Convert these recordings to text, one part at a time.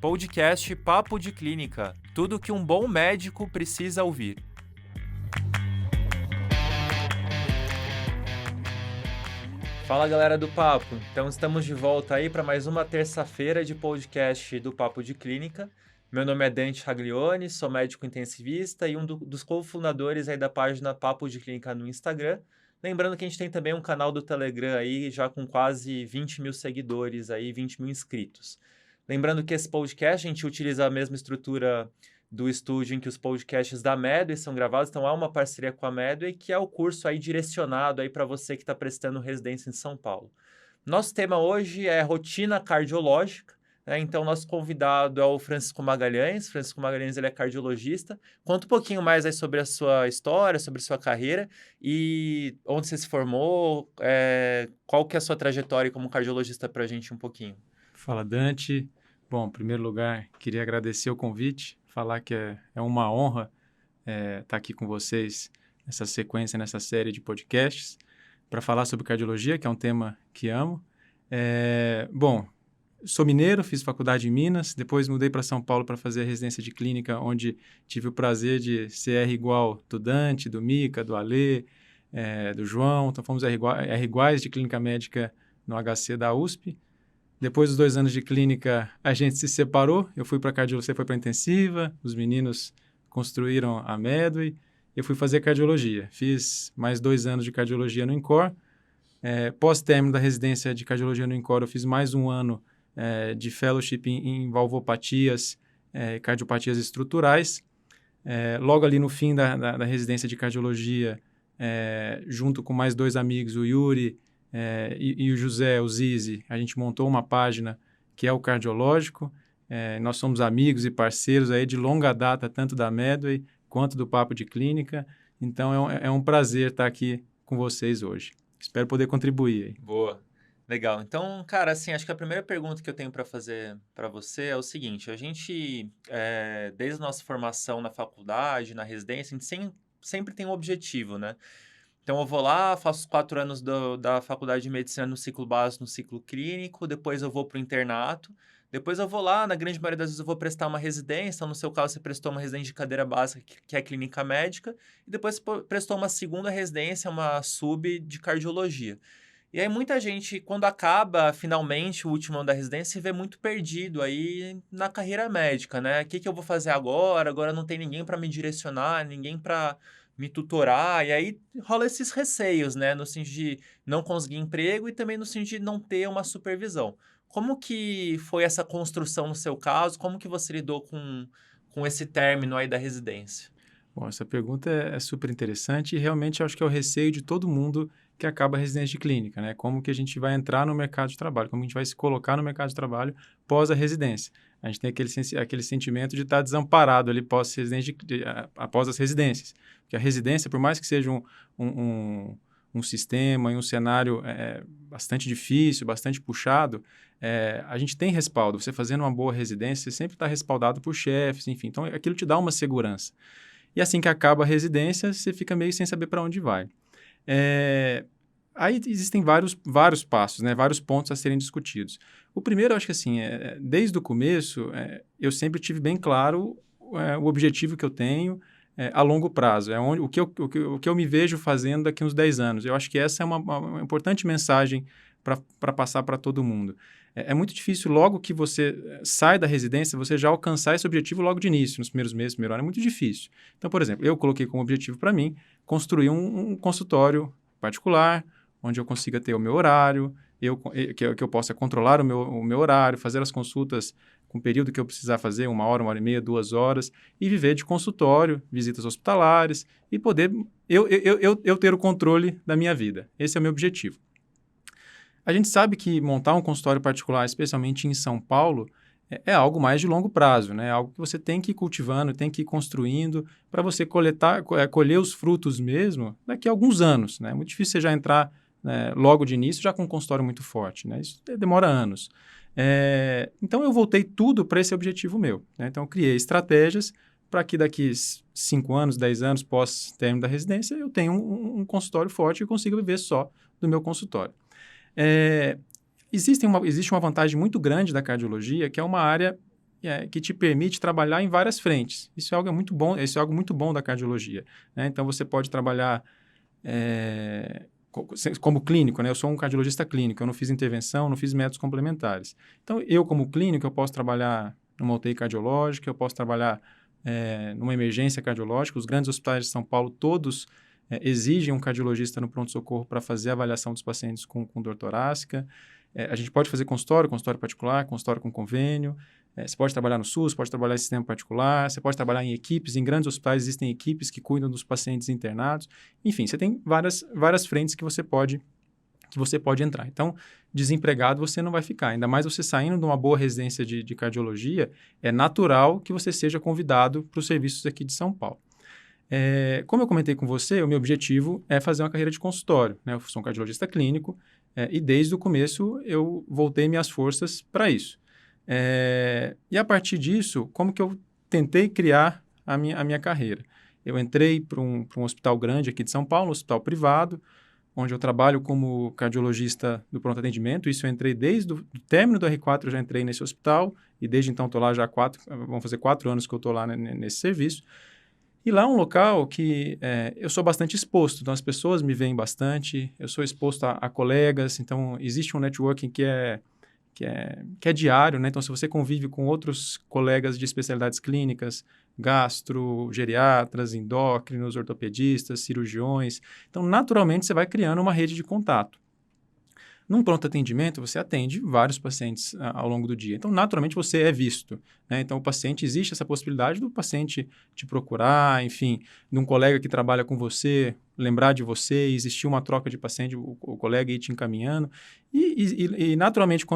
Podcast Papo de Clínica. Tudo que um bom médico precisa ouvir. Fala, galera do Papo. Então estamos de volta aí para mais uma terça-feira de podcast do Papo de Clínica. Meu nome é Dante Raglione, sou médico intensivista e um dos cofundadores aí da página Papo de Clínica no Instagram. Lembrando que a gente tem também um canal do Telegram aí, já com quase 20 mil seguidores aí, 20 mil inscritos. Lembrando que esse podcast, a gente utiliza a mesma estrutura do estúdio em que os podcasts da Medway são gravados, então há uma parceria com a Medway, que é o curso aí direcionado aí para você que está prestando residência em São Paulo. Nosso tema hoje é rotina cardiológica, né? Então nosso convidado é o Francisco Magalhães. Francisco Magalhães, ele é cardiologista. Conta um pouquinho mais aí sobre a sua história, sobre a sua carreira e onde você se formou, qual que é a sua trajetória como cardiologista para a gente um pouquinho. Fala, Dante. Bom, em primeiro lugar, queria agradecer o convite, falar que é uma honra estar aqui com vocês nessa sequência, nessa série de podcasts, para falar sobre cardiologia, que é um tema que amo. Bom, sou mineiro, fiz faculdade em Minas, depois mudei para São Paulo para fazer a residência de clínica, onde tive o prazer de ser R igual do Dante, do Mica, do Alê, do João. Então, fomos R iguais de clínica médica no HC da USP. Depois dos 2 anos de clínica, a gente se separou. Eu fui para cardiologia, você foi para intensiva, os meninos construíram a Medway. Eu fui fazer cardiologia. Fiz mais 2 anos de cardiologia no INCOR. Pós-término da residência de cardiologia no INCOR, eu fiz mais 1 ano de fellowship em valvopatias, cardiopatias estruturais. Logo ali no fim da residência de cardiologia, junto com mais 2 amigos, o Yuri e o José, o Zizi, a gente montou uma página que é o Cardiológico. Nós somos amigos e parceiros aí de longa data, tanto da Medway quanto do Papo de Clínica. Então, é um prazer estar aqui com vocês hoje. Espero poder contribuir aí. Boa. Legal. Então, cara, assim, acho que a primeira pergunta que eu tenho para fazer para você é o seguinte: a gente, desde a nossa formação na faculdade, na residência, a gente sempre tem um objetivo, né? Então, eu vou lá, faço os 4 anos da faculdade de medicina no ciclo básico, no ciclo clínico, depois eu vou para o internato, depois eu vou lá, na grande maioria das vezes eu vou prestar uma residência, então, no seu caso você prestou uma residência de cadeira básica, que é clínica médica, e depois prestou uma segunda residência, uma sub de cardiologia. E aí muita gente, quando acaba finalmente o último ano da residência, se vê muito perdido aí na carreira médica, né? O que eu vou fazer agora? Agora não tem ninguém para me direcionar, ninguém para me tutorar, e aí rola esses receios, né? No sentido de não conseguir emprego e também no sentido de não ter uma supervisão. Como que foi essa construção no seu caso? Como que você lidou com esse término aí da residência? Bom, essa pergunta é super interessante e realmente eu acho que é o receio de todo mundo que acaba a residência de clínica, né? Como que a gente vai entrar no mercado de trabalho, como a gente vai se colocar no mercado de trabalho pós a residência. A gente tem aquele sentimento de estar desamparado ali após as residências. Porque a residência, por mais que seja um sistema e um cenário bastante difícil, bastante puxado, a gente tem respaldo. Você fazendo uma boa residência, você sempre está respaldado por chefes, enfim. Então, aquilo te dá uma segurança. E assim que acaba a residência, você fica meio sem saber para onde vai. Aí existem vários passos, né? Vários pontos a serem discutidos. O primeiro, eu acho que assim, desde o começo, eu sempre tive bem claro o objetivo que eu tenho a longo prazo. O que eu me vejo fazendo daqui a uns 10 anos. Eu acho que essa é uma importante mensagem para passar para todo mundo. É muito difícil, logo que você sai da residência, você já alcançar esse objetivo logo de início, nos primeiros meses, primeiro ano, é muito difícil. Então, por exemplo, eu coloquei como objetivo para mim construir um consultório particular, onde eu consiga ter o meu horário, que eu possa controlar o meu horário, fazer as consultas com o período que eu precisar fazer, 1 hora, 1 hora e meia, 2 horas, e viver de consultório, visitas hospitalares, e poder eu ter o controle da minha vida. Esse é o meu objetivo. A gente sabe que montar um consultório particular, especialmente em São Paulo, é algo mais de longo prazo, né? É algo que você tem que ir cultivando, tem que ir construindo para você colher os frutos mesmo daqui a alguns anos, né? É muito difícil você já entrar logo de início já com um consultório muito forte, né? Isso demora anos. Então, eu voltei tudo para esse objetivo meu, né? Então, eu criei estratégias para que daqui 5 anos, 10 anos, pós-término da residência, eu tenha um consultório forte e consiga viver só do meu consultório. Existe uma vantagem muito grande da cardiologia, que é uma área que te permite trabalhar em várias frentes. Isso é algo muito bom, isso é algo muito bom da cardiologia, né? Então, você pode trabalhar como clínico, né? Eu sou um cardiologista clínico, eu não fiz intervenção, não fiz métodos complementares. Então, eu como clínico, eu posso trabalhar numa UTI cardiológica, eu posso trabalhar numa emergência cardiológica. Os grandes hospitais de São Paulo, todos exigem um cardiologista no pronto-socorro para fazer a avaliação dos pacientes com dor torácica. A gente pode fazer consultório particular, consultório com convênio. Você pode trabalhar no SUS, pode trabalhar em sistema particular, você pode trabalhar em equipes. Em grandes hospitais existem equipes que cuidam dos pacientes internados. Enfim, você tem várias frentes que você pode entrar. Então, desempregado você não vai ficar. Ainda mais você saindo de uma boa residência de cardiologia, é natural que você seja convidado para os serviços aqui de São Paulo. Como eu comentei com você, o meu objetivo é fazer uma carreira de consultório, né? Eu sou um cardiologista clínico e desde o começo eu voltei minhas forças para isso. E a partir disso, como que eu tentei criar a minha carreira? Eu entrei para um hospital grande aqui de São Paulo, um hospital privado, onde eu trabalho como cardiologista do pronto atendimento. Isso eu entrei desde o término do R4, eu já entrei nesse hospital e desde então estou lá já vão fazer 4 anos que eu estou lá nesse serviço. E lá é um local que eu sou bastante exposto, então as pessoas me veem bastante, eu sou exposto a colegas, então existe um networking que é diário, né? Então, se você convive com outros colegas de especialidades clínicas, gastro, geriatras, endócrinos, ortopedistas, cirurgiões, então, naturalmente, você vai criando uma rede de contato. Num pronto atendimento, você atende vários pacientes ao longo do dia. Então, naturalmente, você é visto, né? Então, existe essa possibilidade do paciente te procurar, enfim, de um colega que trabalha com você, lembrar de você, existir uma troca de paciente, o colega ir te encaminhando. E naturalmente,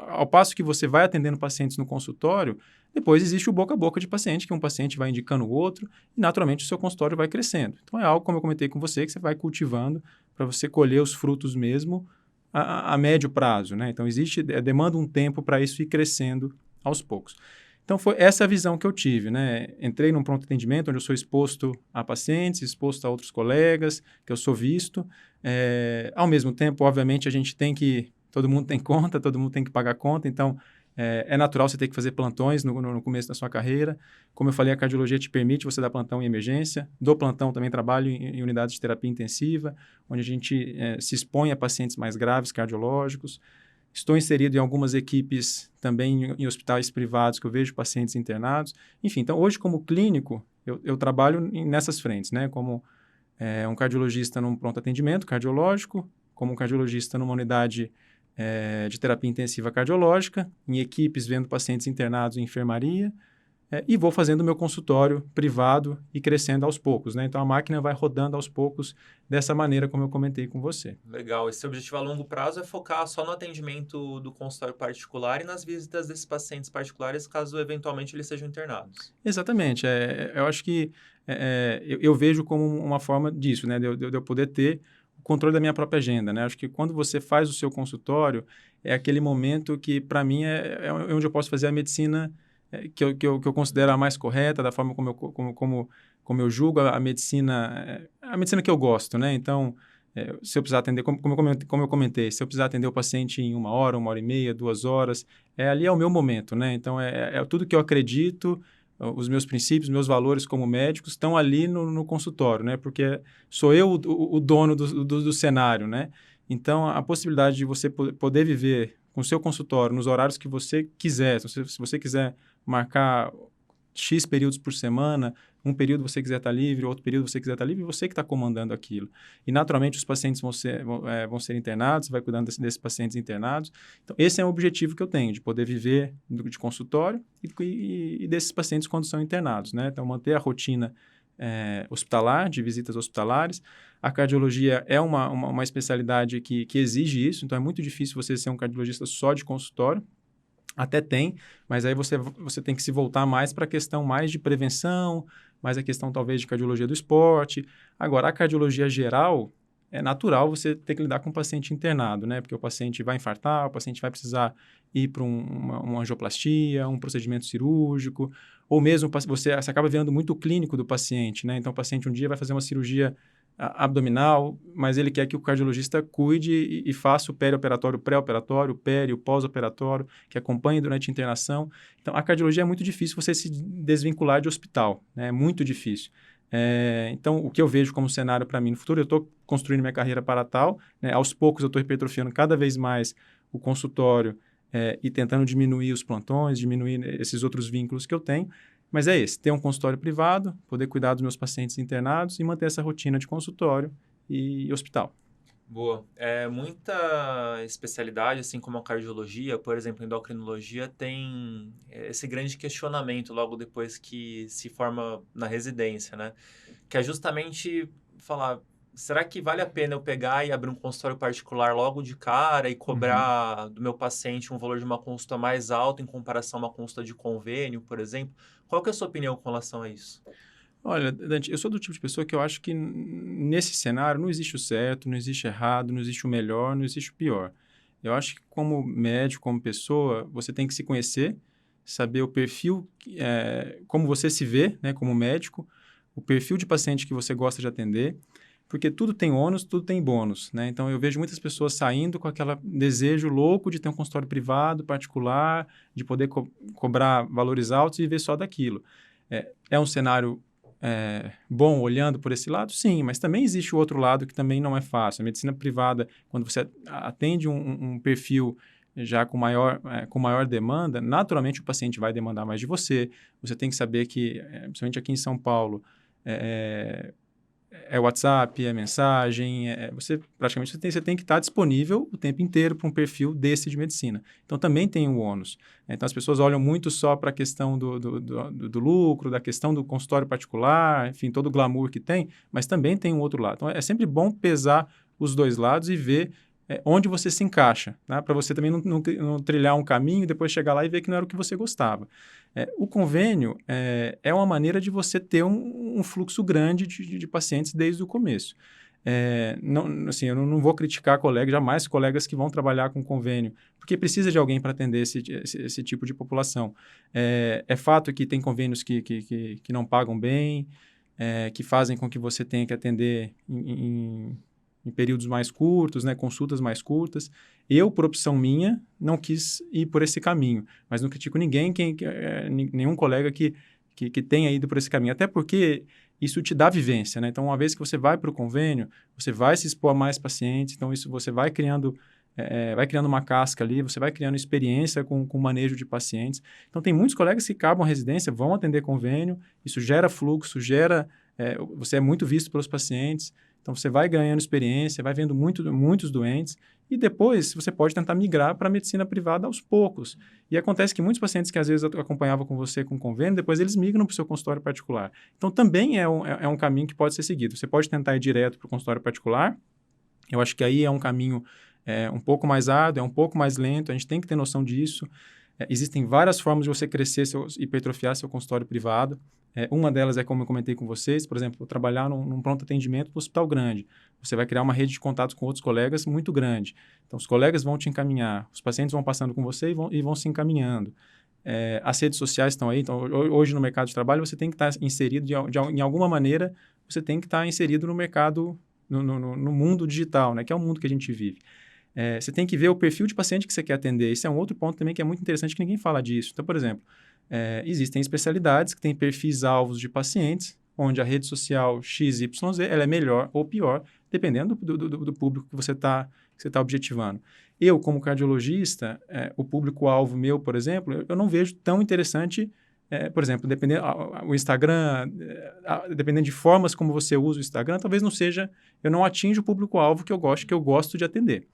ao passo que você vai atendendo pacientes no consultório, depois existe o boca a boca de paciente, que um paciente vai indicando o outro, e naturalmente o seu consultório vai crescendo. Então, é algo, como eu comentei com você, que você vai cultivando para você colher os frutos mesmo a médio prazo, né? Então, demanda um tempo para isso ir crescendo aos poucos. Então, foi essa a visão que eu tive, né? Entrei num pronto atendimento onde eu sou exposto a pacientes, exposto a outros colegas, que eu sou visto. Ao mesmo tempo, obviamente, todo mundo tem conta, todo mundo tem que pagar conta, então é natural você ter que fazer plantões no começo da sua carreira. Como eu falei, a cardiologia te permite você dar plantão em emergência. Do plantão também trabalho em unidades de terapia intensiva, onde a gente se expõe a pacientes mais graves cardiológicos. Estou inserido em algumas equipes também em hospitais privados que eu vejo pacientes internados. Enfim, então hoje como clínico, eu trabalho nessas frentes, né? Como um cardiologista num pronto atendimento cardiológico, como um cardiologista numa unidade de terapia intensiva cardiológica, em equipes vendo pacientes internados em enfermaria, e vou fazendo o meu consultório privado e crescendo aos poucos, né? Então, a máquina vai rodando aos poucos dessa maneira como eu comentei com você. Legal. Esse objetivo a longo prazo é focar só no atendimento do consultório particular e nas visitas desses pacientes particulares, caso eventualmente eles sejam internados. Exatamente. Eu acho que eu vejo como uma forma disso, né? De eu poder ter o controle da minha própria agenda, né? Acho que quando você faz o seu consultório, é aquele momento que, para mim, é onde eu posso fazer a medicina que eu considero a mais correta, da forma como eu julgo a medicina que eu gosto, né? Então, se eu precisar atender, como eu comentei, se eu precisar atender o paciente em 1 hora e meia, 2 horas, ali é o meu momento, né? Então, é tudo que eu acredito, os meus princípios, meus valores como médico estão ali no consultório, né? Porque sou eu o dono do cenário, né? Então, a possibilidade de você poder viver com o seu consultório nos horários que você quiser, se você quiser marcar X períodos por semana, um período você quiser estar livre, outro período você quiser estar livre, você que está comandando aquilo. E, naturalmente, os pacientes vão ser internados, você vai cuidando desses pacientes internados. Então, esse é o objetivo que eu tenho, de poder viver de consultório e desses pacientes quando são internados, né? Então, manter a rotina hospitalar, de visitas hospitalares. A cardiologia é uma especialidade que exige isso, então é muito difícil você ser um cardiologista só de consultório. Até tem, mas aí você tem que se voltar mais para a questão mais de prevenção, mais a questão talvez de cardiologia do esporte. Agora, a cardiologia geral, é natural você ter que lidar com um paciente internado, né? Porque o paciente vai infartar, o paciente vai precisar ir para uma angioplastia, um procedimento cirúrgico, ou mesmo você acaba vendo muito o clínico do paciente, né? Então, o paciente um dia vai fazer uma cirurgia abdominal, mas ele quer que o cardiologista cuide e faça o perioperatório, o pré-operatório, o pério, o pós-operatório, que acompanhe durante a internação. Então, a cardiologia é muito difícil você se desvincular de hospital, né? É muito difícil. Então, o que eu vejo como cenário para mim no futuro, eu estou construindo minha carreira para tal, né? Aos poucos eu estou hipertrofiando cada vez mais o consultório e tentando diminuir os plantões, diminuir esses outros vínculos que eu tenho. Mas é esse, ter um consultório privado, poder cuidar dos meus pacientes internados e manter essa rotina de consultório e hospital. Boa. Muita especialidade, assim como a cardiologia, por exemplo, a endocrinologia, tem esse grande questionamento logo depois que se forma na residência, né? Que é justamente falar, será que vale a pena eu pegar e abrir um consultório particular logo de cara e Uhum. cobrar do meu paciente um valor de uma consulta mais alto em comparação a uma consulta de convênio, por exemplo? Qual que é a sua opinião com relação a isso? Olha, Dante, eu sou do tipo de pessoa que eu acho que nesse cenário não existe o certo, não existe o errado, não existe o melhor, não existe o pior. Eu acho que como médico, como pessoa, você tem que se conhecer, saber o perfil, como você se vê, né, como médico, o perfil de paciente que você gosta de atender, porque tudo tem ônus, tudo tem bônus, né? Então, eu vejo muitas pessoas saindo com aquele desejo louco de ter um consultório privado, particular, de poder cobrar valores altos e viver só daquilo. É um cenário bom olhando por esse lado? Sim, mas também existe o outro lado que também não é fácil. A medicina privada, quando você atende um perfil já com maior demanda, naturalmente o paciente vai demandar mais de você. Você tem que saber que, principalmente aqui em São Paulo, WhatsApp, é mensagem, você praticamente você tem que estar disponível o tempo inteiro para um perfil desse de medicina. Então, também tem o ônus. Então, as pessoas olham muito só para a questão do lucro, da questão do consultório particular, enfim, todo o glamour que tem, mas também tem um outro lado. Então, é sempre bom pesar os dois lados e ver onde você se encaixa, tá? Para você também não trilhar um caminho e depois chegar lá e ver que não era o que você gostava. O convênio é uma maneira de você ter um fluxo grande de pacientes desde o começo. Não, assim, eu não vou criticar colegas, jamais colegas que vão trabalhar com convênio, porque precisa de alguém para atender esse tipo de população. É fato que tem convênios que não pagam bem, que fazem com que você tenha que atender em períodos mais curtos, né, consultas mais curtas. Eu, por opção minha, não quis ir por esse caminho, mas não critico ninguém, nenhum colega que tenha ido por esse caminho, até porque isso te dá vivência, né? Então, uma vez que você vai para o convênio, você vai se expor a mais pacientes, então isso você vai criando uma casca ali, você vai criando experiência com o manejo de pacientes. Então, tem muitos colegas que acabam a residência, vão atender convênio, isso gera fluxo, você é muito visto pelos pacientes, então você vai ganhando experiência, vai vendo muitos doentes, e depois você pode tentar migrar para a medicina privada aos poucos. E acontece que muitos pacientes que às vezes acompanhavam com você com convênio, depois eles migram para o seu consultório particular. Então, também é um caminho que pode ser seguido. Você pode tentar ir direto para o consultório particular, eu acho que aí é um caminho um pouco mais árduo, é um pouco mais lento, a gente tem que ter noção disso. Existem várias formas de você crescer, hipertrofiar seu consultório privado. Uma delas é, como eu comentei com vocês, por exemplo, trabalhar num pronto atendimento do hospital grande. Você vai criar uma rede de contatos com outros colegas muito grande. Então, os colegas vão te encaminhar, os pacientes vão passando com você e vão se encaminhando. As redes sociais estão aí, então hoje no mercado de trabalho você tem que estar inserido, em alguma maneira, você tem que estar inserido no mercado, no mundo digital, né, que é o mundo que a gente vive. Você tem que ver o perfil de paciente que você quer atender. Esse é um outro ponto também que é muito interessante, que ninguém fala disso. Então, por exemplo, existem especialidades que têm perfis alvos de pacientes, onde a rede social XYZ ela é melhor ou pior, dependendo do público que você está objetivando. Eu, como cardiologista, o público-alvo meu, por exemplo, eu não vejo tão interessante, por exemplo, o Instagram, dependendo de formas como você usa o Instagram, talvez não seja, eu não atinjo o público-alvo que eu gosto de atender.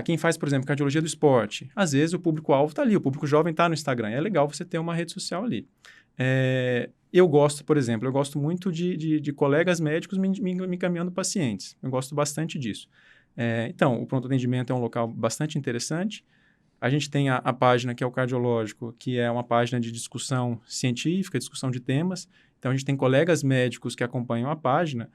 Quem faz, por exemplo, cardiologia do esporte, às vezes o público-alvo está ali, o público jovem está no Instagram. É legal você ter uma rede social ali. Eu gosto, por exemplo, muito de colegas médicos me encaminhando pacientes. Eu gosto bastante disso. Então, o pronto atendimento é um local bastante interessante. A gente tem a página que é o Cardiológico, que é uma página de discussão científica, discussão de temas. Então, a gente tem colegas médicos que acompanham a página.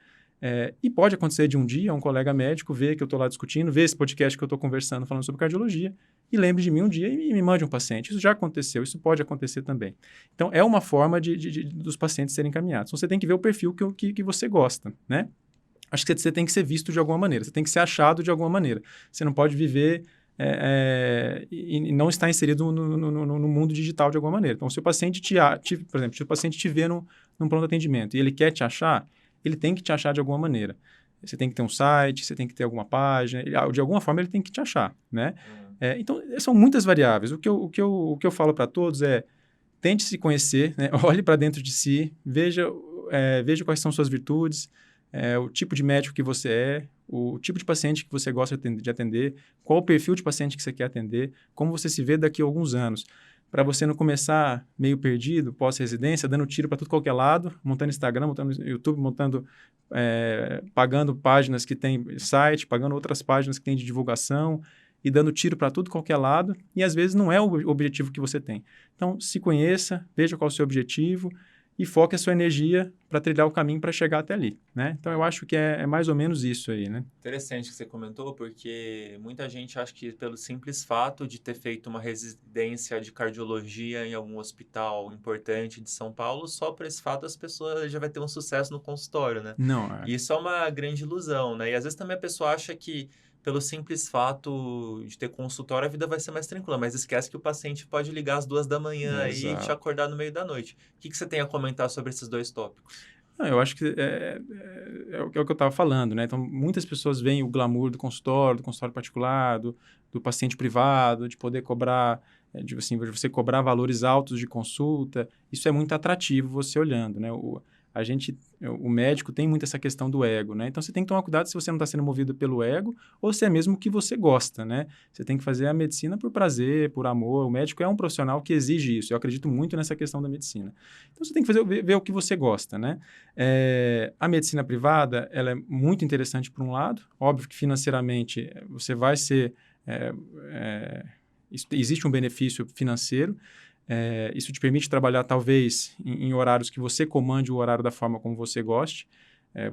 E pode acontecer de um dia um colega médico ver que eu estou lá discutindo, ver esse podcast que eu estou conversando, falando sobre cardiologia, e lembre de mim um dia e me mande um paciente. Isso já aconteceu, isso pode acontecer também. Então, é uma forma dos pacientes serem encaminhados. Então, você tem que ver o perfil que você gosta, né? acho que você tem que ser visto de alguma maneira, você tem que ser achado de alguma maneira. Você não pode viver e não estar inserido no mundo digital de alguma maneira. Então, se o paciente por exemplo, se o paciente te vê num pronto atendimento e ele quer te achar, ele tem que te achar de alguma maneira. Você tem que ter um site, você tem que ter alguma página, de alguma forma ele tem que te achar, né? Então, são muitas variáveis. O que eu falo para todos é tente se conhecer, né? Olhe para dentro de si, veja quais são suas virtudes, o tipo de médico que você é, o tipo de paciente que você gosta de atender, qual o perfil de paciente que você quer atender, como você se vê daqui a alguns anos, para você não começar meio perdido, pós-residência, dando tiro para tudo qualquer lado, montando Instagram, montando YouTube, pagando páginas que tem site, pagando outras páginas que tem de divulgação e dando tiro para tudo qualquer lado, e às vezes não é o objetivo que você tem. Então, se conheça, veja qual é o seu objetivo e foque a sua energia para trilhar o caminho para chegar até ali, né? Então, eu acho que é mais ou menos isso aí, né? Interessante que você comentou, porque muita gente acha que pelo simples fato de ter feito uma residência de cardiologia em algum hospital importante de São Paulo, só por esse fato as pessoas já vai ter um sucesso no consultório, né? Não, E isso é uma grande ilusão, né? E às vezes também a pessoa acha que pelo simples fato de ter consultório a vida vai ser mais tranquila, mas esquece que o paciente pode ligar às 2 da manhã aí e te exato. acordar no meio da noite. O que você tem a comentar sobre esses dois tópicos? Não, eu acho que é o que eu estava falando, né? Então, muitas pessoas veem o glamour do consultório particular, do paciente privado, de poder cobrar, de você cobrar valores altos de consulta. Isso é muito atrativo você olhando, né? O médico tem muito essa questão do ego, né? Então, você tem que tomar cuidado se você não está sendo movido pelo ego ou se é mesmo o que você gosta, né? Você tem que fazer a medicina por prazer, por amor. O médico é um profissional que exige isso. Eu acredito muito nessa questão da medicina. Então, você tem que ver o que você gosta, né? A medicina privada, ela é muito interessante por um lado. Óbvio que financeiramente você vai ser... existe um benefício financeiro. Isso te permite trabalhar, talvez, em horários que você comande o horário da forma como você goste.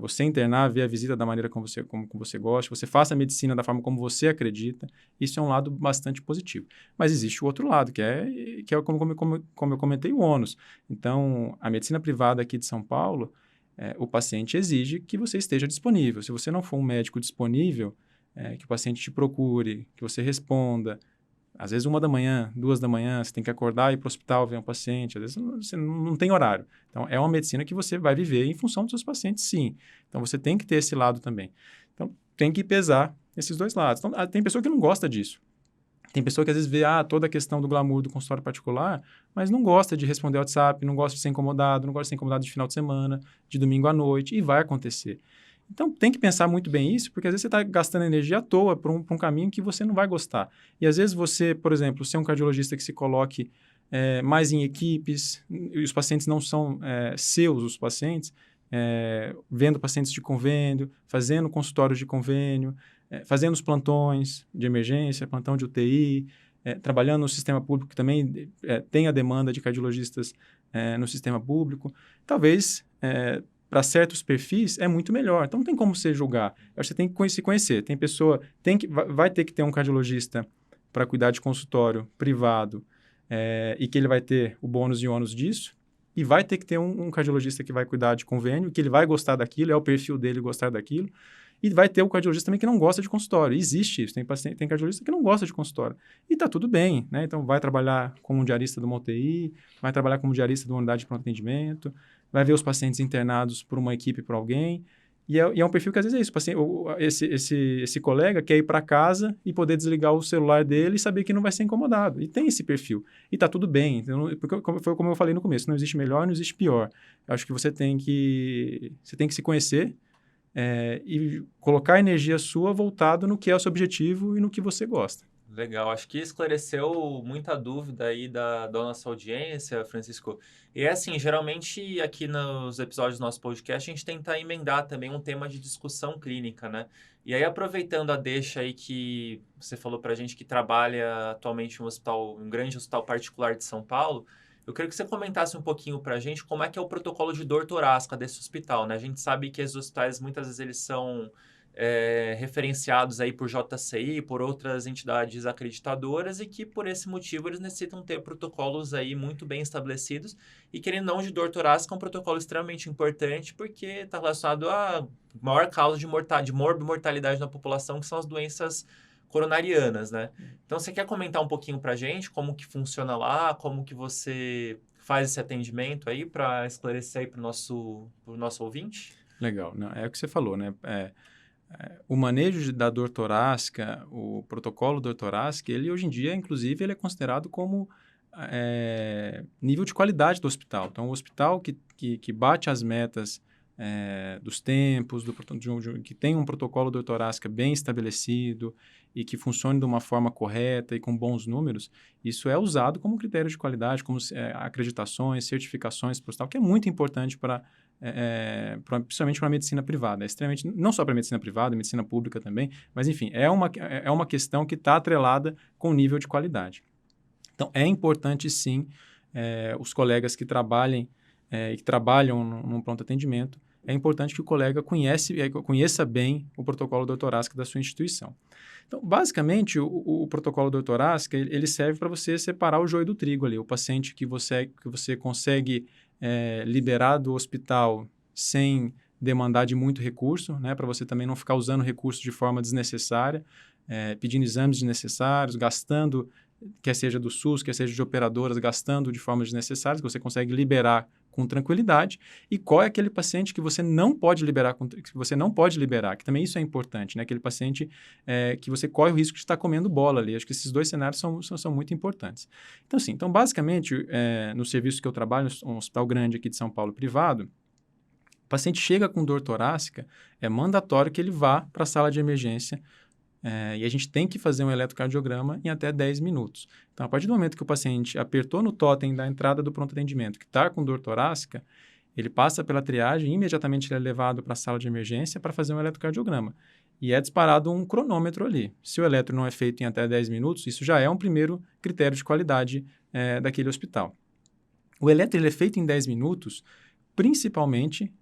Você internar, ver a visita da maneira como você gosta, você faça a medicina da forma como você acredita. Isso é um lado bastante positivo. Mas existe o outro lado, que é como eu comentei, o ônus. Então, a medicina privada aqui de São Paulo, o paciente exige que você esteja disponível. Se você não for um médico disponível, que o paciente te procure, que você responda. Às vezes 1 da manhã, 2 da manhã, você tem que acordar e ir para o hospital ver um paciente. Às vezes você não tem horário. Então, é uma medicina que você vai viver em função dos seus pacientes, sim. Então, você tem que ter esse lado também. Então, tem que pesar esses dois lados. Então, tem pessoa que não gosta disso. Tem pessoa que às vezes vê toda a questão do glamour do consultório particular, mas não gosta de responder ao WhatsApp, não gosta de ser incomodado, não gosta de ser incomodado de final de semana, de domingo à noite, e vai acontecer. Então, tem que pensar muito bem isso, porque às vezes você está gastando energia à toa por um caminho que você não vai gostar. E às vezes você, por exemplo, ser um cardiologista que se coloque mais em equipes, e os pacientes não são seus, os pacientes, vendo pacientes de convênio, fazendo consultórios de convênio, fazendo os plantões de emergência, plantão de UTI, trabalhando no sistema público, que também tem a demanda de cardiologistas no sistema público. Talvez... para certos perfis, é muito melhor. Então, não tem como você julgar. Eu acho que você tem que se conhecer. Tem pessoa... vai ter que ter um cardiologista para cuidar de consultório privado e que ele vai ter o bônus e ônus disso. E vai ter que ter um cardiologista que vai cuidar de convênio, que ele vai gostar daquilo, é o perfil dele gostar daquilo. E vai ter o cardiologista também que não gosta de consultório. Existe isso. Tem cardiologista que não gosta de consultório. E está tudo bem, né? Então, vai trabalhar como diarista de uma UTI, vai trabalhar como diarista de uma unidade de pronto atendimento, vai ver os pacientes internados por uma equipe, por alguém. E é um perfil que às vezes é isso. Esse colega quer ir para casa e poder desligar o celular dele e saber que não vai ser incomodado. E tem esse perfil. E está tudo bem. Então, foi como eu falei no começo. Não existe melhor, não existe pior. Eu acho que você tem que se conhecer e colocar a energia sua voltado no que é o seu objetivo e no que você gosta. Legal, acho que esclareceu muita dúvida aí da nossa audiência, Francisco. E é assim, geralmente aqui nos episódios do nosso podcast a gente tenta emendar também um tema de discussão clínica, né? E aí, aproveitando a deixa aí que você falou pra gente que trabalha atualmente em um grande hospital particular de São Paulo, eu queria que você comentasse um pouquinho pra gente como é que é o protocolo de dor torácica desse hospital, né? A gente sabe que esses hospitais muitas vezes eles são referenciados aí por JCI, por outras entidades acreditadoras e que, por esse motivo, eles necessitam ter protocolos aí muito bem estabelecidos e, querendo ou não, de dor torácica é um protocolo extremamente importante porque está relacionado à maior causa de morbimortalidade na população, que são as doenças coronarianas, né? Então, você quer comentar um pouquinho para a gente como que funciona lá, como que você faz esse atendimento aí para esclarecer aí para o nosso ouvinte? Legal. Não, é o que você falou, né? O manejo da dor torácica, o protocolo dor torácica, ele hoje em dia, inclusive, ele é considerado como nível de qualidade do hospital. Então, o hospital que bate as metas dos tempos, que tem um protocolo dor torácica bem estabelecido e que funcione de uma forma correta e com bons números, isso é usado como critério de qualidade, como acreditações, certificações para o hospital, que é muito importante principalmente para a medicina privada. É extremamente, não só para a medicina privada, medicina pública também, mas, enfim, é uma questão que está atrelada com o nível de qualidade. Então, é importante, sim, os colegas que trabalham num pronto atendimento, é importante que o colega conheça bem o protocolo dor torácica da sua instituição. Então, basicamente, o protocolo dor torácica, ele serve para você separar o joio do trigo ali. O paciente que você consegue liberar do hospital sem demandar de muito recurso, né, para você também não ficar usando recursos de forma desnecessária, pedindo exames desnecessários, gastando, quer seja do SUS, quer seja de operadoras, gastando de formas desnecessárias, que você consegue liberar com tranquilidade, e qual é aquele paciente que você não pode liberar, que também isso é importante, né? Aquele paciente que você corre o risco de estar comendo bola ali. Acho que esses dois cenários são muito importantes. Então, assim, basicamente, no serviço que eu trabalho, um hospital grande aqui de São Paulo, privado, o paciente chega com dor torácica, é mandatório que ele vá para a sala de emergência, e a gente tem que fazer um eletrocardiograma em até 10 minutos. Então, a partir do momento que o paciente apertou no totem da entrada do pronto atendimento, que está com dor torácica, ele passa pela triagem e imediatamente ele é levado para a sala de emergência para fazer um eletrocardiograma. E é disparado um cronômetro ali. Se o eletro não é feito em até 10 minutos, isso já é um primeiro critério de qualidade daquele hospital. O eletro ele é feito em 10 minutos, principalmente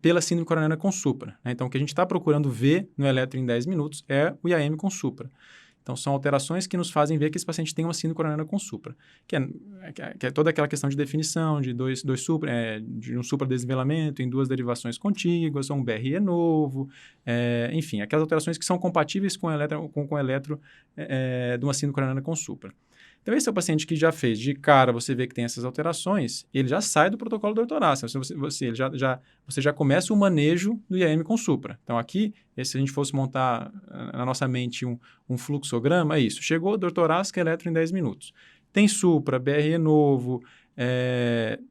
pela síndrome coronariana com supra. Né? Então, o que a gente está procurando ver no eletro em 10 minutos é o IAM com supra. Então, são alterações que nos fazem ver que esse paciente tem uma síndrome coronariana com supra, que é toda aquela questão de definição de dois supra, de um supradesnivelamento em duas derivações contíguas, ou um BRE novo, enfim, aquelas alterações que são compatíveis com o eletro de uma síndrome coronariana com supra. Então, esse é o paciente que já fez, de cara, você vê que tem essas alterações, ele já sai do protocolo dor torácica. Você já começa o manejo do IAM com supra. Então, aqui, se a gente fosse montar na nossa mente um fluxograma, é isso. Chegou dor torácica, eletro em 10 minutos. Tem supra, BRE novo,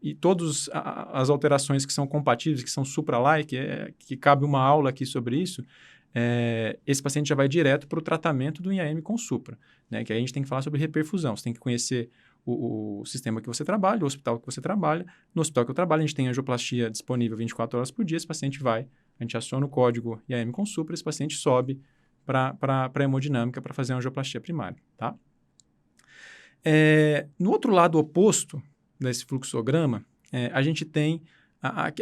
e todas as alterações que são compatíveis, que são supra-like, que cabe uma aula aqui sobre isso, esse paciente já vai direto para o tratamento do IAM com supra, né? Que aí a gente tem que falar sobre reperfusão. Você tem que conhecer o sistema que você trabalha, o hospital que você trabalha. No hospital que eu trabalho, a gente tem angioplastia disponível 24 horas por dia. Esse paciente a gente aciona o código IAM com supra, esse paciente sobe para a hemodinâmica para fazer a angioplastia primária, tá? No outro lado oposto desse fluxograma, a gente tem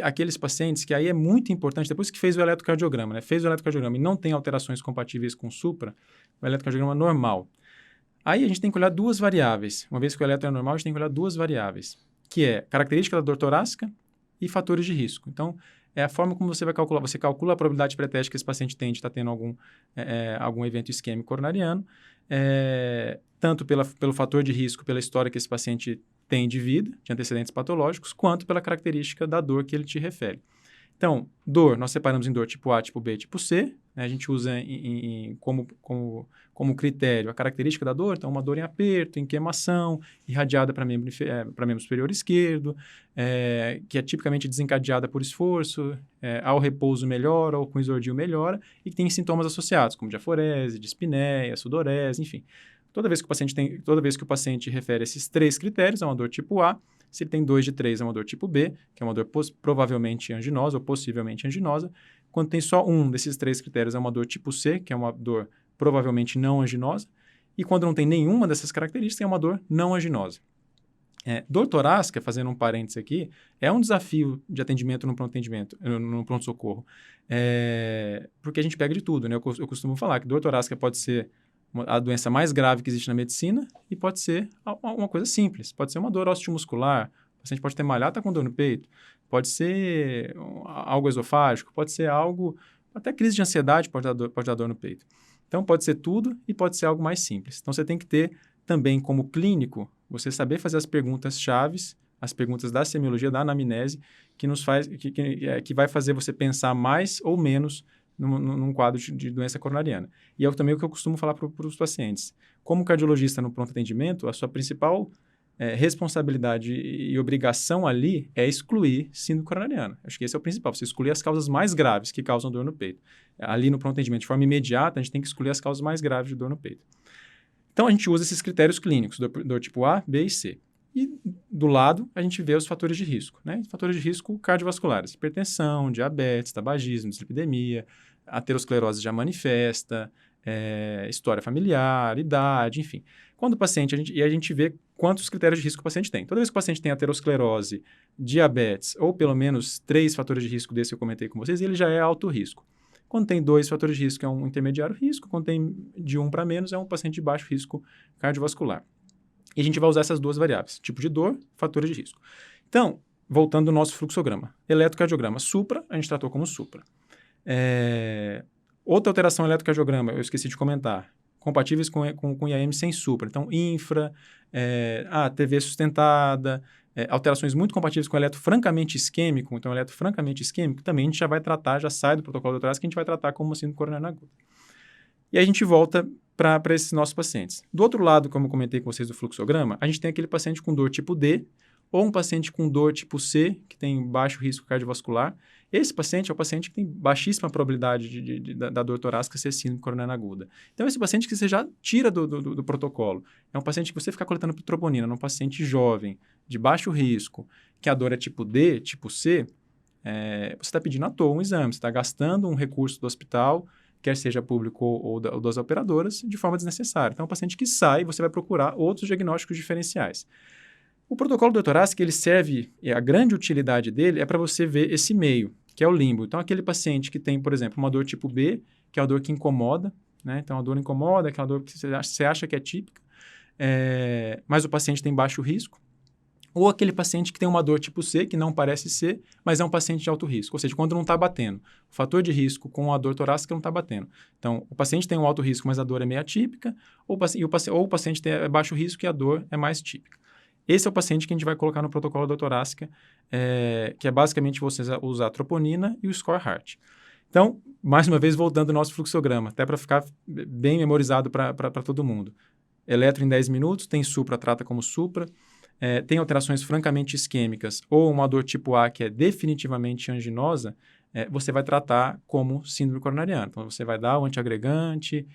aqueles pacientes que aí é muito importante, depois que fez o eletrocardiograma, né? Fez o eletrocardiograma e não tem alterações compatíveis com supra, o eletrocardiograma normal. Aí a gente tem que olhar duas variáveis. Uma vez que o eletro é normal, a gente tem que olhar duas variáveis, que é característica da dor torácica e fatores de risco. Então, é a forma como você vai calcular. Você calcula a probabilidade pré-teste que esse paciente tem de estar tendo algum evento isquêmico coronariano, tanto pelo fator de risco, pela história que esse paciente tem de vida, de antecedentes patológicos, quanto pela característica da dor que ele te refere. Então, dor, nós separamos em dor tipo A, tipo B e tipo C. Né? A gente usa como critério a característica da dor, então uma dor em aperto, em queimação, irradiada para membro superior esquerdo, que é tipicamente desencadeada por esforço, ao repouso melhora ou com exordio melhora, e que tem sintomas associados, como diaforese, dispneia, sudorese, enfim. Toda vez que o paciente refere esses três critérios, é uma dor tipo A. Se ele tem 2 de 3, é uma dor tipo B, que é uma dor provavelmente anginosa ou possivelmente anginosa. Quando tem só um desses três critérios, é uma dor tipo C, que é uma dor provavelmente não anginosa. E quando não tem nenhuma dessas características, é uma dor não anginosa. Dor torácica, fazendo um parênteses aqui, é um desafio de atendimento no pronto-atendimento, no pronto-socorro. Porque a gente pega de tudo, né? Eu costumo falar que dor torácica pode ser a doença mais grave que existe na medicina e pode ser uma coisa simples. Pode ser uma dor osteomuscular, o paciente pode ter malhado, está com dor no peito. Pode ser algo esofágico, pode ser algo... Até crise de ansiedade pode dar dor no peito. Então, pode ser tudo e pode ser algo mais simples. Então, você tem que ter também, como clínico, você saber fazer as perguntas chaves, as perguntas da semiologia, da anamnese, que vai fazer você pensar mais ou menos num quadro de doença coronariana. E é também o que eu costumo falar para os pacientes. Como cardiologista no pronto atendimento, a sua principal responsabilidade e obrigação ali é excluir síndrome coronariana. Acho que esse é o principal, você excluir as causas mais graves que causam dor no peito. Ali no pronto atendimento, de forma imediata, a gente tem que excluir as causas mais graves de dor no peito. Então, a gente usa esses critérios clínicos, dor tipo A, B e C. E do lado, a gente vê os fatores de risco, né? Fatores de risco cardiovasculares, hipertensão, diabetes, tabagismo, dislipidemia, aterosclerose já manifesta, história familiar, idade, enfim. Quando o paciente, a gente vê quantos critérios de risco o paciente tem. Toda vez que o paciente tem aterosclerose, diabetes, ou pelo menos 3 fatores de risco desse que eu comentei com vocês, ele já é alto risco. Quando tem 2 fatores de risco, é um intermediário risco. Quando tem de 1 para menos, é um paciente de baixo risco cardiovascular. E a gente vai usar essas 2 variáveis, tipo de dor, fatores de risco. Então, voltando ao nosso fluxograma. Eletrocardiograma supra, a gente tratou como supra. Outra alteração eletrocardiograma, eu esqueci de comentar, compatíveis com IAM sem supra. Então, infra, TV sustentada, alterações muito compatíveis com eletro francamente isquêmico. Então, eletro francamente isquêmico também a gente já vai tratar, já sai do protocolo do torácico, que a gente vai tratar como síndrome coronariana aguda. E aí a gente volta para esses nossos pacientes. Do outro lado, como eu comentei com vocês do fluxograma, a gente tem aquele paciente com dor tipo D ou um paciente com dor tipo C, que tem baixo risco cardiovascular. Esse paciente é o paciente que tem baixíssima probabilidade da dor torácica ser síndrome coronariana aguda. Então, esse paciente que você já tira do protocolo. É um paciente que você ficar coletando troponina, num paciente jovem, de baixo risco, que a dor é tipo D, tipo C, você está pedindo à toa um exame, você está gastando um recurso do hospital, quer seja público ou das operadoras, de forma desnecessária. Então, é um paciente que sai e você vai procurar outros diagnósticos diferenciais. O protocolo do torácico, ele serve, a grande utilidade dele é para você ver esse meio, que é o limbo. Então, aquele paciente que tem, por exemplo, uma dor tipo B, que é a dor que incomoda, né? Então, a dor incomoda, aquela dor que você acha que é típica, mas o paciente tem baixo risco. Ou aquele paciente que tem uma dor tipo C, que não parece ser, mas é um paciente de alto risco. Ou seja, quando não está batendo. O fator de risco com a dor torácica não está batendo. Então, o paciente tem um alto risco, mas a dor é meio atípica, ou o paciente tem baixo risco e a dor é mais típica. Esse é o paciente que a gente vai colocar no protocolo da torácica, que é basicamente você usar a troponina e o score heart. Então, mais uma vez, voltando ao nosso fluxograma, até para ficar bem memorizado para todo mundo. Eletro em 10 minutos, tem supra, trata como supra. Tem alterações francamente isquêmicas ou uma dor tipo A que é definitivamente anginosa, você vai tratar como síndrome coronariana. Então, você vai dar o antiagregante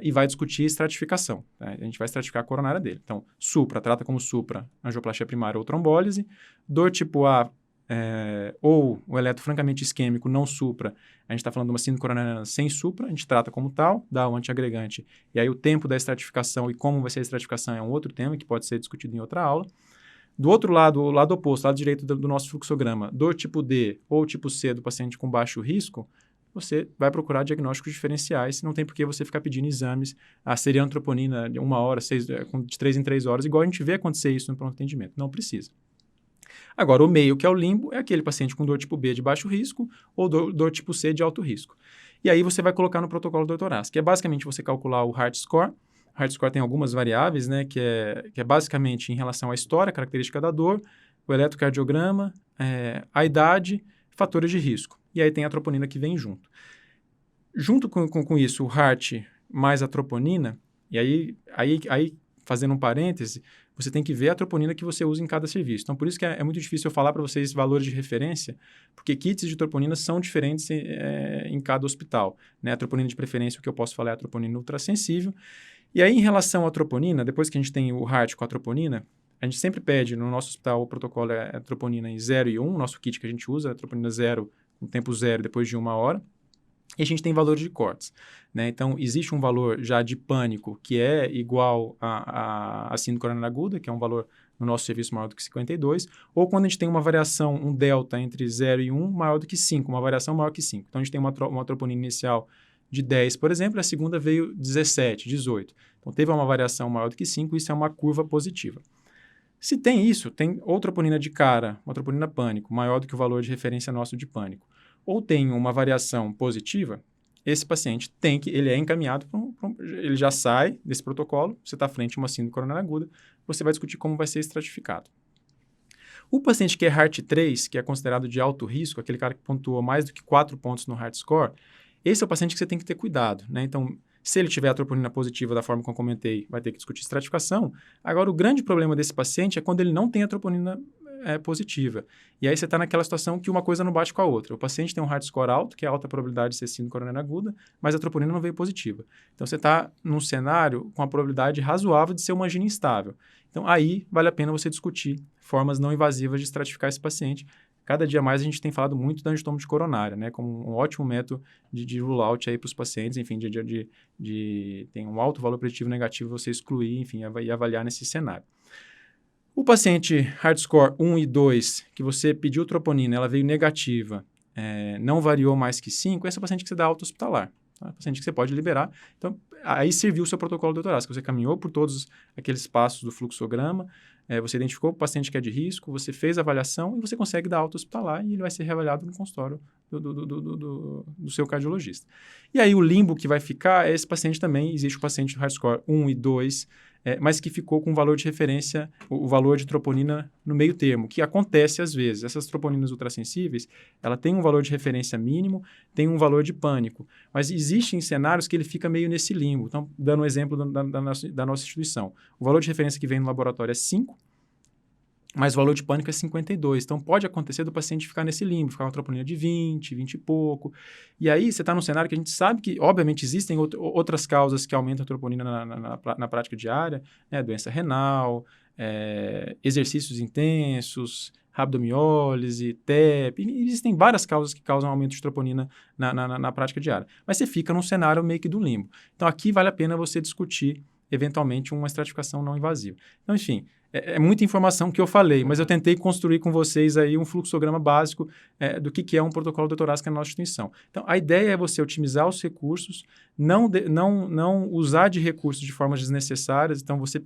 e vai discutir estratificação. Tá? A gente vai estratificar a coronária dele. Então, supra, trata como supra, angioplastia primária ou trombólise. Dor tipo A ou o eletro francamente isquêmico não supra, a gente está falando de uma síndrome coronariana sem supra, a gente trata como tal, dá o antiagregante. E aí o tempo da estratificação e como vai ser a estratificação é um outro tema que pode ser discutido em outra aula. Do outro lado, o lado oposto, lado direito do nosso fluxograma, dor tipo D ou tipo C do paciente com baixo risco, você vai procurar diagnósticos diferenciais, não tem por que você ficar pedindo exames, a seriantroponina de 1 hora, de 3 em 3 horas, igual a gente vê acontecer isso no pronto atendimento. Não precisa. Agora, o meio, que é o limbo, é aquele paciente com dor tipo B de baixo risco ou dor tipo C de alto risco. E aí você vai colocar no protocolo do torácico, que é basicamente você calcular o heart score. O heart score tem algumas variáveis, né, que é basicamente em relação à história, característica da dor, o eletrocardiograma, a idade, fatores de risco. E aí tem a troponina que vem junto. Junto com isso, o heart mais a troponina, e aí fazendo um parêntese, você tem que ver a troponina que você usa em cada serviço. Então, por isso que é muito difícil eu falar para vocês valores de referência, porque kits de troponina são diferentes em cada hospital. Né? A troponina de preferência, o que eu posso falar é a troponina ultrassensível. E aí, em relação à troponina, depois que a gente tem o heart com a troponina, a gente sempre pede, no nosso hospital, o protocolo é a troponina em 0 e 1, o nosso kit que a gente usa é a troponina 0, com tempo 0 depois de 1 hora. E a gente tem valores de cortes, né? Então, existe um valor já de pânico que é igual a síndrome coronariana aguda, que é um valor no nosso serviço maior do que 52, ou quando a gente tem uma variação, um delta entre 0 e 1 maior do que 5, uma variação maior que 5. Então, a gente tem uma troponina inicial de 10, por exemplo, e a segunda veio 17, 18. Então, teve uma variação maior do que 5, isso é uma curva positiva. Se tem isso, tem outra troponina de cara, uma troponina pânico, maior do que o valor de referência nosso de pânico, ou tem uma variação positiva, esse paciente ele é encaminhado ele já sai desse protocolo, você está à frente de uma síndrome coronariana aguda, você vai discutir como vai ser estratificado. O paciente que é Heart 3, que é considerado de alto risco, aquele cara que pontuou mais do que 4 pontos no Heart Score, esse é o paciente que você tem que ter cuidado, né? Então, se ele tiver a troponina positiva da forma que eu comentei, vai ter que discutir estratificação. Agora, o grande problema desse paciente é quando ele não tem a troponina positiva. E aí você está naquela situação que uma coisa não bate com a outra. O paciente tem um Heart Score alto, que é alta probabilidade de ser síndrome coronariana aguda, mas a troponina não veio positiva. Então, você está num cenário com a probabilidade razoável de ser uma angina instável. Então, aí vale a pena você discutir formas não invasivas de estratificar esse paciente. Cada dia mais a gente tem falado muito da angiotomia de coronária, né, como um ótimo método de rule-out aí para os pacientes, enfim, tem um alto valor preditivo negativo você excluir, enfim, e avaliar nesse cenário. O paciente Heart Score 1 e 2, que você pediu troponina, ela veio negativa, não variou mais que 5, esse é o paciente que você dá alta hospitalar. Tá? Paciente que você pode liberar. Então, aí serviu o seu protocolo doutorástico. Você caminhou por todos aqueles passos do fluxograma, você identificou o paciente que é de risco, você fez a avaliação e você consegue dar alta hospitalar e ele vai ser reavaliado no consultório do seu cardiologista. E aí o limbo que vai ficar é esse paciente também, existe o paciente do Heart Score 1 e 2, mas que ficou com o valor de referência, o valor de troponina no meio termo, que acontece às vezes. Essas troponinas ultrassensíveis, ela tem um valor de referência mínimo, tem um valor de pânico, mas existem cenários que ele fica meio nesse limbo. Então, dando um exemplo da nossa instituição, o valor de referência que vem no laboratório é 5, mas o valor de pânico é 52. Então, pode acontecer do paciente ficar nesse limbo, ficar com a troponina de 20, 20 e pouco. E aí, você está num cenário que a gente sabe que, obviamente, existem outras causas que aumentam a troponina na prática diária, né? Doença renal, exercícios intensos, rabdomiólise, TEP. Existem várias causas que causam aumento de troponina na prática diária. Mas você fica num cenário meio que do limbo. Então, aqui vale a pena você discutir, eventualmente, uma estratificação não invasiva. Então, enfim, é muita informação que eu falei, mas eu tentei construir com vocês aí um fluxograma básico do que é um protocolo doutorástico na nossa instituição. Então, a ideia é você otimizar os recursos, não usar de recursos de formas desnecessárias. Então, você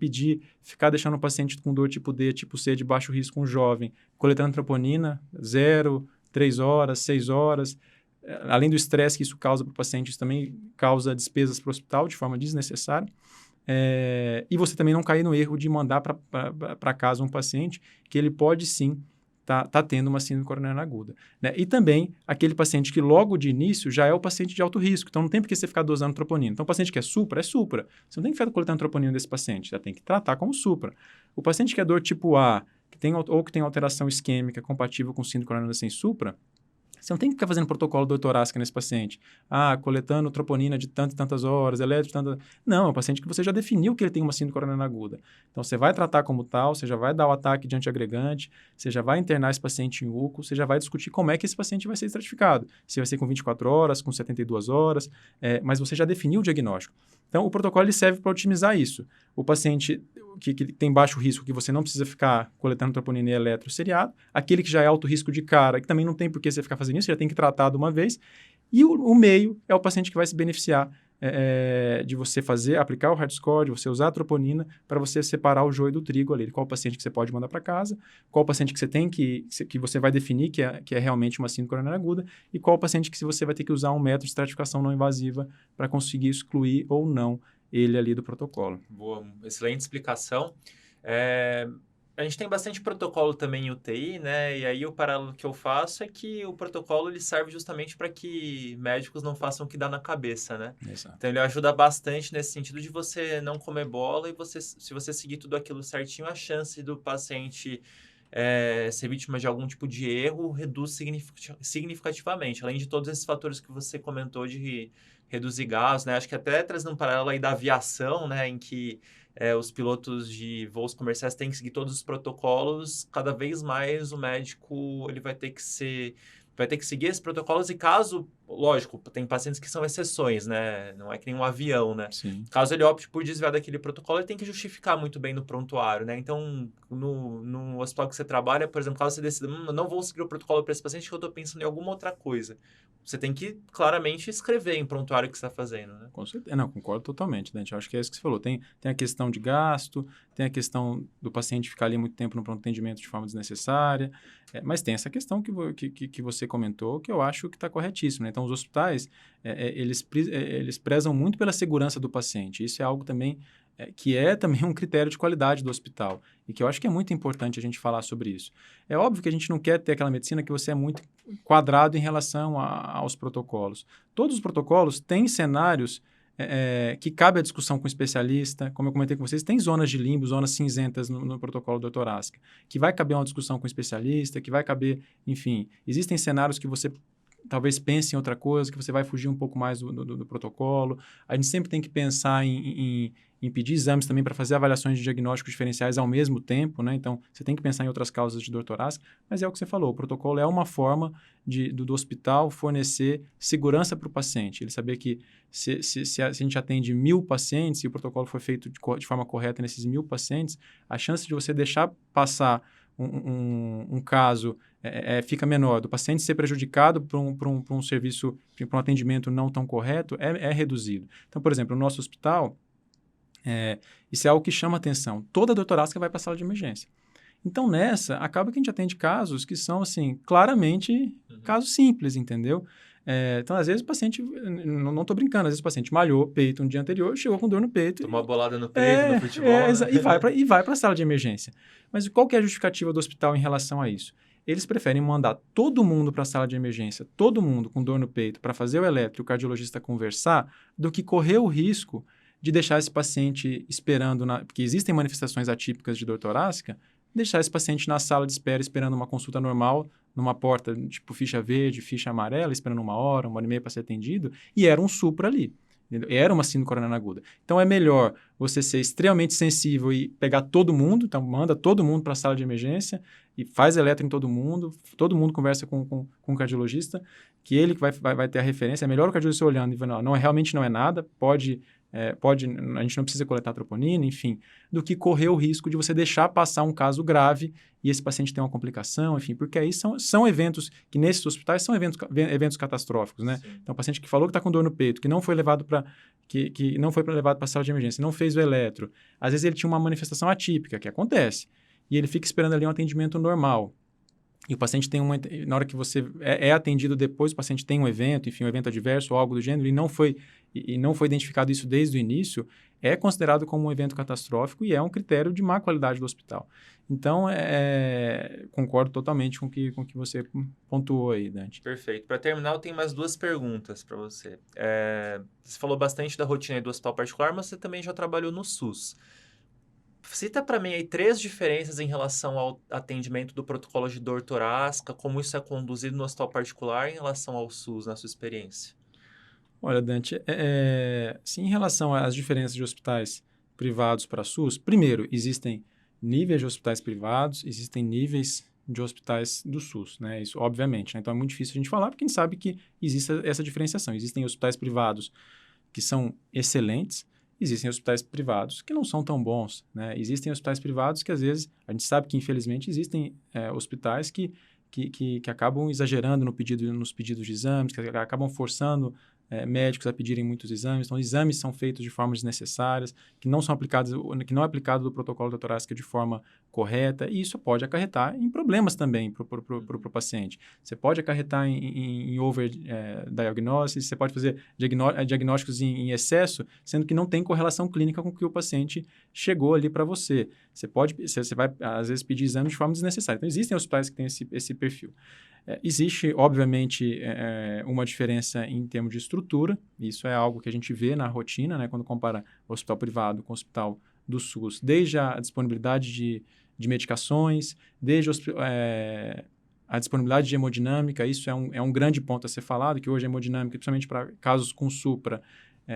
ficar deixando o paciente com dor tipo D, tipo C, de baixo risco, um jovem, coletando troponina, 0, 3 horas, 6 horas. Além do estresse que isso causa para o paciente, isso também causa despesas para o hospital de forma desnecessária. E você também não cair no erro de mandar para casa um paciente que ele pode sim tá tendo uma síndrome coronariana aguda. Né? E também aquele paciente que logo de início já é o paciente de alto risco, então não tem por que você ficar dosando troponina. Então o paciente que é supra. Você não tem que ficar coletando troponina desse paciente, já tem que tratar como supra. O paciente que é dor tipo A, que tem alteração isquêmica compatível com síndrome coronariana sem supra, você não tem que ficar fazendo protocolo doutorástico nesse paciente. Coletando troponina de tantas e tantas horas, elétrico de tantas... Não, é um paciente que você já definiu que ele tem uma síndrome coronariana aguda. Então, você vai tratar como tal, você já vai dar o ataque de antiagregante, você já vai internar esse paciente em UCO, você já vai discutir como é que esse paciente vai ser estratificado. Se vai ser com 24 horas, com 72 horas, mas você já definiu o diagnóstico. Então, o protocolo ele serve para otimizar isso. O paciente que tem baixo risco, que você não precisa ficar coletando troponina e eletro seriado, aquele que já é alto risco de cara, que também não tem por que você ficar fazendo isso, você já tem que tratar de uma vez, e o meio é o paciente que vai se beneficiar de você aplicar o Heart Score, de você usar a troponina, para você separar o joio do trigo ali. Qual o paciente que você pode mandar para casa, qual o paciente que você tem que você vai definir que é realmente uma síndrome coronariana aguda, e qual o paciente que você vai ter que usar um método de estratificação não invasiva para conseguir excluir ou não ele ali do protocolo. Boa, excelente explicação. A gente tem bastante protocolo também em UTI, né? E aí o paralelo que eu faço é que o protocolo ele serve justamente para que médicos não façam o que dá na cabeça, né? Exato. Então ele ajuda bastante nesse sentido de você não comer bola e se você seguir tudo aquilo certinho, a chance do paciente ser vítima de algum tipo de erro reduz significativamente. Além de todos esses fatores que você comentou de reduzir gastos, né? Acho que até trazendo um paralelo aí da aviação, né? Em que os pilotos de voos comerciais têm que seguir todos os protocolos, cada vez mais o médico ele vai ter que seguir esses protocolos e caso lógico, tem pacientes que são exceções, né? Não é que nem um avião, né? Sim. Caso ele opte por desviar daquele protocolo, ele tem que justificar muito bem no prontuário, né? Então, no hospital que você trabalha, por exemplo, caso você decida, não vou seguir o protocolo para esse paciente, que eu estou pensando em alguma outra coisa. Você tem que claramente escrever em prontuário o que você está fazendo, né? Com certeza. Não, concordo totalmente, Dante. Eu acho que é isso que você falou. Tem a questão de gasto, tem a questão do paciente ficar ali muito tempo no pronto atendimento de forma desnecessária, mas tem essa questão que você comentou, que eu acho que está corretíssimo, né? Então, os hospitais, eles prezam muito pela segurança do paciente. Isso é algo também que é também um critério de qualidade do hospital e que eu acho que é muito importante a gente falar sobre isso. É óbvio que a gente não quer ter aquela medicina que você é muito quadrado em relação aos protocolos. Todos os protocolos têm cenários que cabe a discussão com o especialista. Como eu comentei com vocês, tem zonas de limbo, zonas cinzentas no protocolo da torácica, que vai caber uma discussão com o especialista, que vai caber, enfim, existem cenários que você talvez pense em outra coisa, que você vai fugir um pouco mais do protocolo. A gente sempre tem que pensar em pedir exames também para fazer avaliações de diagnósticos diferenciais ao mesmo tempo, né? Então, você tem que pensar em outras causas de dor torácica, mas é o que você falou, o protocolo é uma forma do hospital fornecer segurança para o paciente. Ele saber que se a gente atende 1.000 pacientes e o protocolo foi feito de forma correta nesses 1.000 pacientes, a chance de você deixar passar um caso fica menor, do paciente ser prejudicado por um serviço, por um atendimento não tão correto, é reduzido. Então, por exemplo, no nosso hospital, isso é algo que chama atenção. Toda dor torácica vai para a sala de emergência. Então, nessa, acaba que a gente atende casos que são, assim, claramente casos simples, entendeu? Então, às vezes o paciente, não estou brincando, às vezes o paciente malhou o peito um dia anterior, chegou com dor no peito. Tomou uma bolada no peito, no futebol, né? E vai para a sala de emergência. Mas qual que é a justificativa do hospital em relação a isso? Eles preferem mandar todo mundo para a sala de emergência, todo mundo com dor no peito, para fazer o eletro e o cardiologista conversar, do que correr o risco de deixar esse paciente esperando, porque existem manifestações atípicas de dor torácica, deixar esse paciente na sala de espera esperando uma consulta normal, numa porta tipo ficha verde, ficha amarela, esperando 1 hora e meia para ser atendido, e era um supra ali. Entendeu? Era uma síndrome coronariana aguda. Então, é melhor você ser extremamente sensível e pegar todo mundo, então manda todo mundo para a sala de emergência e faz eletro em todo mundo conversa com o cardiologista, que ele vai ter a referência. É melhor o cardiologista olhando e falando, realmente não é nada, a gente não precisa coletar troponina, enfim, do que correr o risco de você deixar passar um caso grave e esse paciente ter uma complicação, enfim, porque aí são eventos que nesses hospitais são eventos catastróficos, né? Sim. Então, o paciente que falou que está com dor no peito, que não foi levado para a sala de emergência, não fez o eletro, às vezes ele tinha uma manifestação atípica, que acontece, e ele fica esperando ali um atendimento normal. E o paciente na hora que você é atendido depois, o paciente tem um evento, enfim, um evento adverso ou algo do gênero, e não foi identificado isso desde o início, é considerado como um evento catastrófico e é um critério de má qualidade do hospital. Então, concordo totalmente com o que você pontuou aí, Dante. Perfeito. Para terminar, eu tenho mais 2 perguntas para você. Você falou bastante da rotina aí do hospital particular, mas você também já trabalhou no SUS. Cita para mim aí 3 diferenças em relação ao atendimento do protocolo de dor torácica, como isso é conduzido no hospital particular em relação ao SUS, na sua experiência. Olha, Dante, sim, em relação às diferenças de hospitais privados para SUS, primeiro, existem níveis de hospitais privados, existem níveis de hospitais do SUS, né? Isso, obviamente, né? Então, é muito difícil a gente falar, porque a gente sabe que existe essa diferenciação. Existem hospitais privados que são excelentes, existem hospitais privados que não são tão bons, né? Existem hospitais privados que, às vezes, a gente sabe que, infelizmente, existem hospitais que acabam exagerando nos pedidos de exames, que acabam forçando médicos a pedirem muitos exames. Então, exames são feitos de formas desnecessárias, que não é aplicado do protocolo da torácica de forma correta, e isso pode acarretar em problemas também para o paciente. Você pode acarretar em over-diagnosis, você pode fazer diagnósticos em excesso, sendo que não tem correlação clínica com o que o paciente chegou ali para você. Você vai, às vezes, pedir exames de forma desnecessária. Então, existem hospitais que têm esse perfil. Existe, obviamente, uma diferença em termos de estrutura. Isso é algo que a gente vê na rotina, né, quando compara o hospital privado com o hospital do SUS. Desde a disponibilidade de medicações, desde a disponibilidade de hemodinâmica. Isso é um grande ponto a ser falado, que hoje a hemodinâmica, principalmente para casos com supra,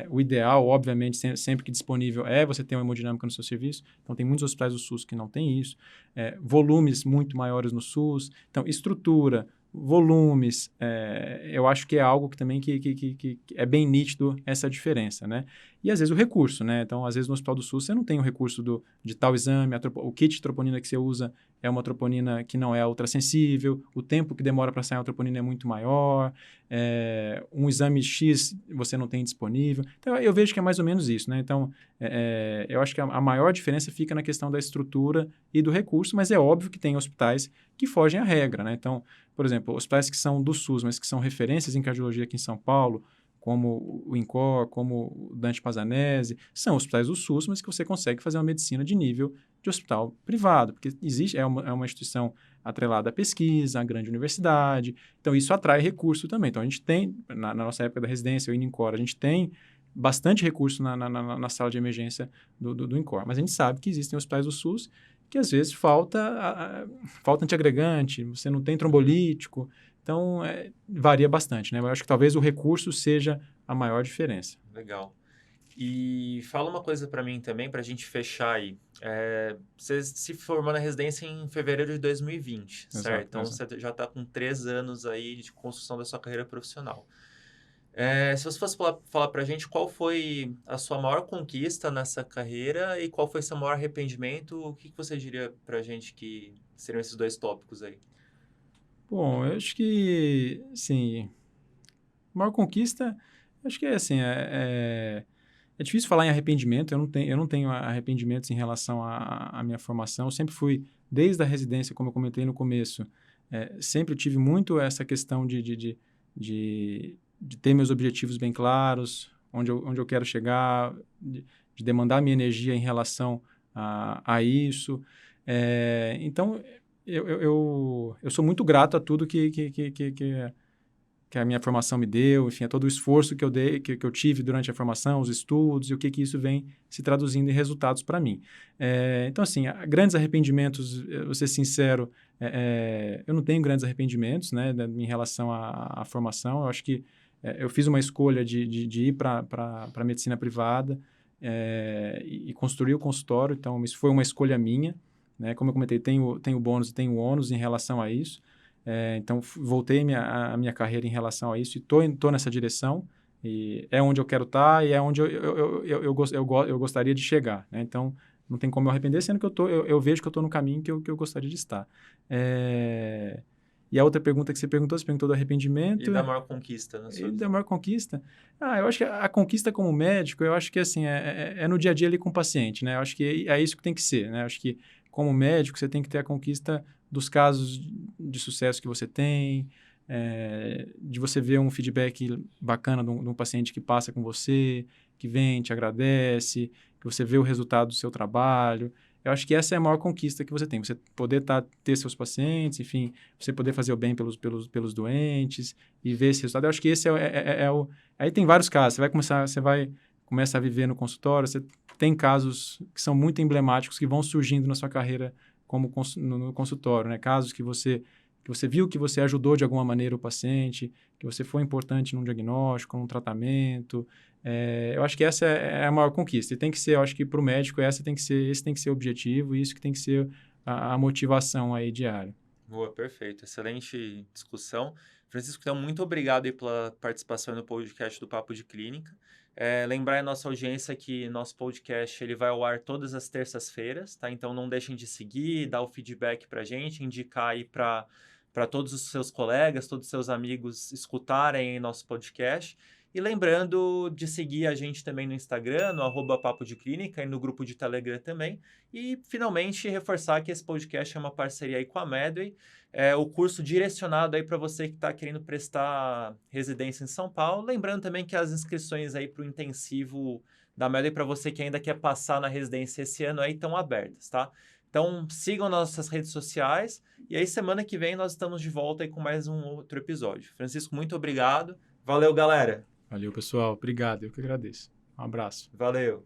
o ideal, obviamente, sempre que disponível, é você ter uma hemodinâmica no seu serviço. Então, tem muitos hospitais do SUS que não têm isso. Volumes muito maiores no SUS. Então, estrutura, volumes, eu acho que é algo que também que é bem nítido essa diferença, né? E às vezes o recurso, né? Então, às vezes no Hospital do SUS você não tem o recurso de tal exame, o kit de troponina que você usa é uma troponina que não é ultrassensível, o tempo que demora para sair a troponina é muito maior, um exame X você não tem disponível. Então, eu vejo que é mais ou menos isso, né? Então, eu acho que a maior diferença fica na questão da estrutura e do recurso, mas é óbvio que tem hospitais que fogem à regra, né? Então, por exemplo, hospitais que são do SUS, mas que são referências em cardiologia aqui em São Paulo, como o INCOR, como o Dante Pazanese, são hospitais do SUS, mas que você consegue fazer uma medicina de nível de hospital privado, porque é uma instituição atrelada à pesquisa, à grande universidade, então isso atrai recurso também. Então a gente tem, na nossa época da residência, o INCOR, a gente tem bastante recurso na sala de emergência do INCOR, mas a gente sabe que existem hospitais do SUS que às vezes falta antiagregante, você não tem trombolítico, então varia bastante, né? Eu acho que talvez o recurso seja a maior diferença. Legal. E fala uma coisa para mim também, para a gente fechar aí. Você se formou na residência em fevereiro de 2020, certo? Exato, Então, exato. você já está com 3 anos aí de construção da sua carreira profissional. Se você fosse falar para a gente qual foi a sua maior conquista nessa carreira e qual foi seu maior arrependimento, o que você diria para a gente que seriam esses 2 tópicos aí? Bom, eu acho que, sim, a maior conquista, acho que assim, é difícil falar em arrependimento, eu não tenho arrependimentos em relação à minha formação, eu sempre fui, desde a residência, como eu comentei no começo, sempre tive muito essa questão de ter meus objetivos bem claros, onde eu quero chegar, de demandar minha energia em relação a isso. Então, eu sou muito grato a tudo que a minha formação me deu, enfim, a todo o esforço que eu dei, que eu tive durante a formação, os estudos e o que isso vem se traduzindo em resultados para mim. Então, assim, grandes arrependimentos, vou ser sincero, eu não tenho grandes arrependimentos, né, em relação à formação. Eu acho que eu fiz uma escolha de ir para a medicina privada e construir o consultório, então isso foi uma escolha minha, né? Como eu comentei, tenho bônus e tenho ônus em relação a isso. Então, voltei a minha carreira em relação a isso e estou nessa direção. E é onde eu quero estar e é onde eu gostaria de chegar, né? Então, não tem como eu arrepender, sendo que eu vejo que eu estou no caminho que eu gostaria de estar. E a outra pergunta que você perguntou do arrependimento... E da maior conquista na sua E da vida? maior conquista? Eu acho que a conquista como médico, eu acho que assim, é no dia a dia ali com o paciente, né? Eu acho que é isso que tem que ser, né? Eu acho que como médico você tem que ter a conquista dos casos de sucesso que você tem, de você ver um feedback bacana de um paciente que passa com você, que vem, te agradece, que você vê o resultado do seu trabalho. Eu acho que essa é a maior conquista que você tem. Você poder ter seus pacientes, enfim, você poder fazer o bem pelos doentes e ver esse resultado. Eu acho que esse o... Aí tem vários casos. Você vai começar a viver no consultório, você tem casos que são muito emblemáticos que vão surgindo na sua carreira no consultório, né? Casos que você viu que você ajudou de alguma maneira o paciente, que você foi importante num diagnóstico, num tratamento. Eu acho que essa é a maior conquista. E tem que ser, eu acho que para o médico, esse tem que ser o objetivo e isso que tem que ser a motivação aí diária. Boa, perfeito. Excelente discussão. Francisco, então, muito obrigado aí pela participação no podcast do Papo de Clínica. Lembrar a nossa audiência que nosso podcast ele vai ao ar todas as terças-feiras, tá? Então, não deixem de seguir, dar o feedback para a gente, indicar aí para todos os seus colegas, todos os seus amigos escutarem nosso podcast. E lembrando de seguir a gente também no Instagram, no @Papo de Clínica e no grupo de Telegram também. E, finalmente, reforçar que esse podcast é uma parceria aí com a Medway, o curso direcionado aí para você que está querendo prestar residência em São Paulo. Lembrando também que as inscrições aí para o intensivo da Medway para você que ainda quer passar na residência esse ano aí estão abertas, tá? Então, sigam nossas redes sociais e aí semana que vem nós estamos de volta aí com mais um outro episódio. Francisco, muito obrigado. Valeu, galera! Valeu, pessoal. Obrigado. Eu que agradeço. Um abraço. Valeu!